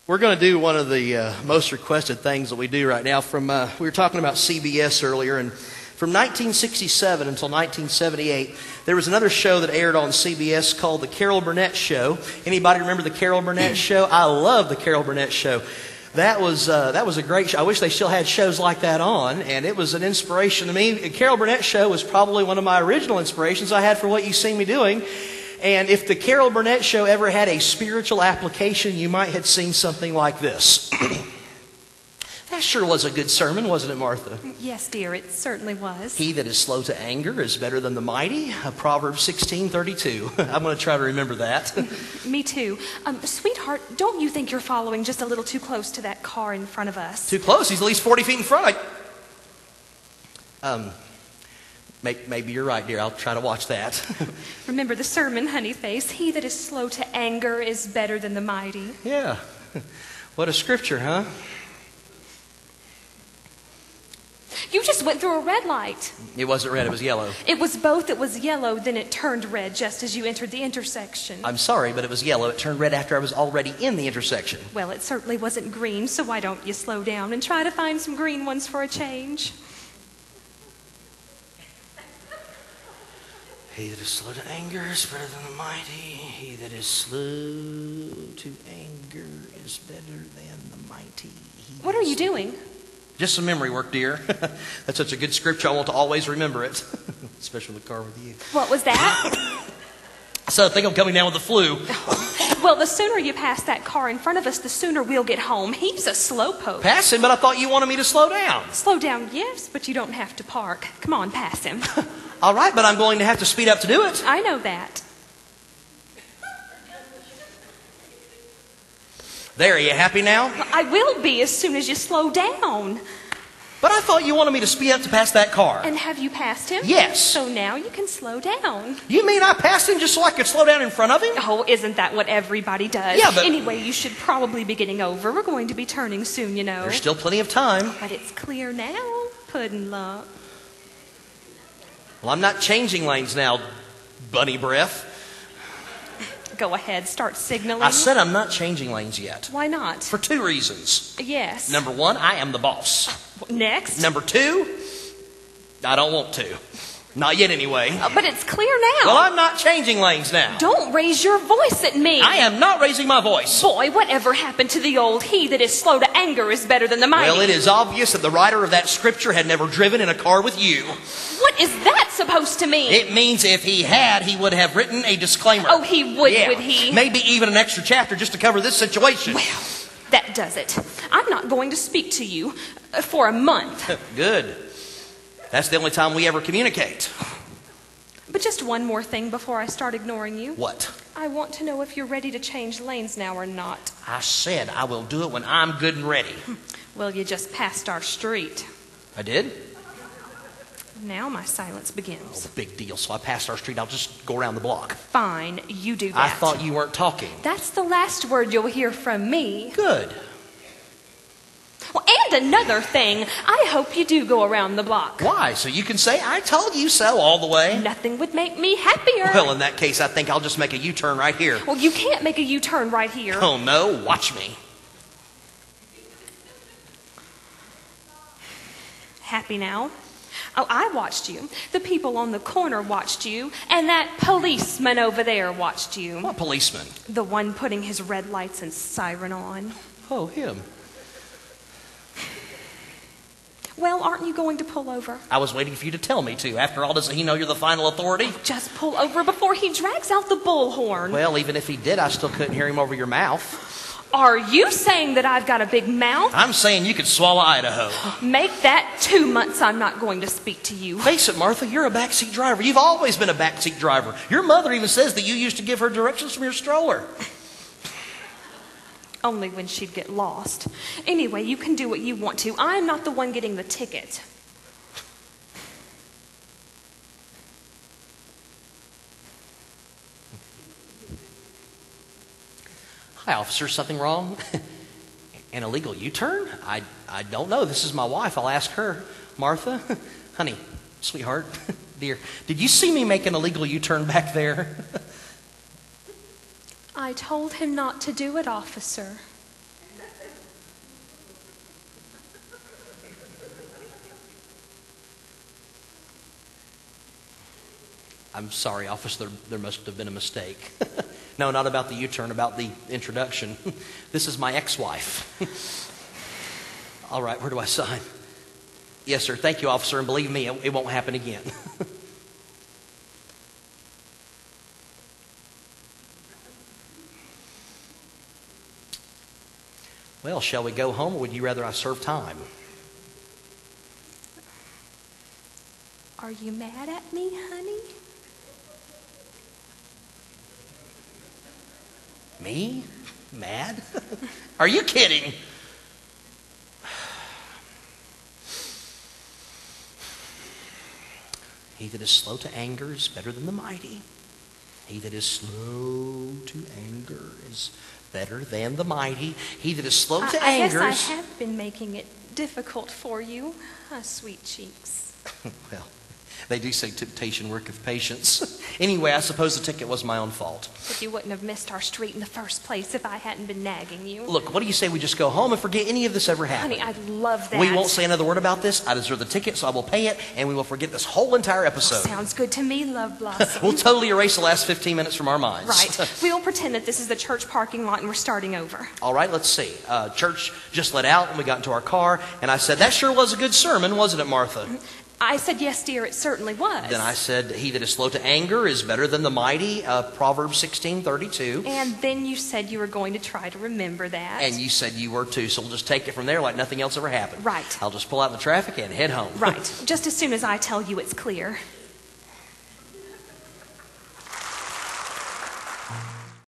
We're going to do one of the most requested things that we do right now. We were talking about CBS earlier, and from 1967 until 1978, there was another show that aired on CBS called The Carol Burnett Show. Anybody remember The Carol Burnett Show? I love The Carol Burnett Show. That was a great show. I wish they still had shows like that on, and it was an inspiration to me. The Carol Burnett Show was probably one of my original inspirations I had for what you see me doing. And if the Carol Burnett Show ever had a spiritual application, you might have seen something like this. That sure was a good sermon, wasn't it, Martha? Yes, dear, it certainly was. He that is slow to anger is better than the mighty. Proverbs 16:32. I'm going to try to remember that. Me too. Sweetheart, don't you think you're following just a little too close to that car in front of us? Too close? He's at least 40 feet in front. Maybe you're right, dear. I'll try to watch that. Remember the sermon, honey face. He that is slow to anger is better than the mighty. Yeah. What a scripture, huh? You just went through a red light. It wasn't red, it was yellow. It was both. It was yellow, then it turned red just as you entered the intersection. I'm sorry, but it was yellow. It turned red after I was already in the intersection. Well, it certainly wasn't green, so why don't you slow down and try to find some green ones for a change? He that is slow to anger is better than the mighty. He that is slow to anger is better than the mighty. What are you doing? Just some memory work, dear. That's such a good scripture, I want to always remember it. Especially in the car with you. What was that? So I think I'm coming down with the flu. Well, the sooner you pass that car in front of us, the sooner we'll get home. He's a slowpoke. Pass him, but I thought you wanted me to slow down. Slow down, yes, but you don't have to park. Come on, pass him. All right, but I'm going to have to speed up to do it. I know that. There, are you happy now? I will be as soon as you slow down. But I thought you wanted me to speed up to pass that car. And have you passed him? Yes. So now you can slow down. You mean I passed him just so I could slow down in front of him? Oh, isn't that what everybody does? Yeah, but... Anyway, you should probably be getting over. We're going to be turning soon, you know. There's still plenty of time. But it's clear now, Puddin' Lump. Well, I'm not changing lanes now, bunny breath. Go ahead, start signaling. I said I'm not changing lanes yet. Why not? For two reasons. Yes. Number one, I am the boss. Next. Number two, I don't want to. Not yet anyway. But it's clear now. Well, I'm not changing lanes now. Don't raise your voice at me. I am not raising my voice. Boy, whatever happened to the old he that is slow to anger is better than the mighty? Well, it is obvious that the writer of that scripture had never driven in a car with you. What is that supposed to mean? It means if he had, he would have written a disclaimer. Oh, he would, would he? Maybe even an extra chapter just to cover this situation. Well, that does it. I'm not going to speak to you for a month. Good. That's the only time we ever communicate. But just one more thing before I start ignoring you. What? I want to know if you're ready to change lanes now or not. I said I will do it when I'm good and ready. Well, you just passed our street. I did? Now my silence begins. Oh, big deal. So I passed our street. I'll just go around the block. Fine, you do that. I thought you weren't talking. That's the last word you'll hear from me. Good. Well, and another thing, I hope you do go around the block. Why? So you can say, I told you so all the way? Nothing would make me happier. Well, in that case, I think I'll just make a U-turn right here. Well, you can't make a U-turn right here. Oh, no. Watch me. Happy now? Oh, I watched you. The people on the corner watched you. And that policeman over there watched you. What policeman? The one putting his red lights and siren on. Oh, him. Well, aren't you going to pull over? I was waiting for you to tell me to. After all, doesn't he know you're the final authority? Just pull over before he drags out the bullhorn. Well, even if he did, I still couldn't hear him over your mouth. Are you saying that I've got a big mouth? I'm saying you could swallow Idaho. Make that 2 months I'm not going to speak to you. Face it, Martha, you're a backseat driver. You've always been a backseat driver. Your mother even says that you used to give her directions from your stroller. Only when she'd get lost. Anyway, you can do what you want to. I'm not the one getting the ticket. Hi, officer. Something wrong? An illegal U-turn? I don't know. This is my wife. I'll ask her. Martha? Honey, sweetheart, dear, did you see me make an illegal U-turn back there? I told him not to do it, officer. I'm sorry, officer, there must have been a mistake. No, not about the U-turn, about the introduction. This is my ex-wife. All right, where do I sign? Yes, sir. Thank you, officer, and believe me, it won't happen again. Well, shall we go home, or would you rather I serve time? Are you mad at me, honey? Me? Mad? Are you kidding? He that is slow to anger is better than the mighty. He that is slow to anger is better than the mighty. He that is slow to anger. I guess I have been making it difficult for you, sweet cheeks. Well, they do say temptation worketh patience. Anyway, I suppose the ticket was my own fault. But you wouldn't have missed our street in the first place if I hadn't been nagging you. Look, what do you say we just go home and forget any of this ever happened? Honey, I'd love that. We won't say another word about this. I deserve the ticket, so I will pay it, and we will forget this whole entire episode. Sounds good to me, Love Blossom. We'll totally erase the last 15 minutes from our minds. Right. We will pretend that this is the church parking lot and we're starting over. All right, let's see. Church just let out, and we got into our car, and I said, that sure was a good sermon, wasn't it, Martha? I said, yes, dear, it certainly was. Then I said, he that is slow to anger is better than the mighty, Proverbs 16:32. And then you said you were going to try to remember that. And you said you were too, so we'll just take it from there like nothing else ever happened. Right. I'll just pull out in the traffic and head home. Right. Just as soon as I tell you it's clear.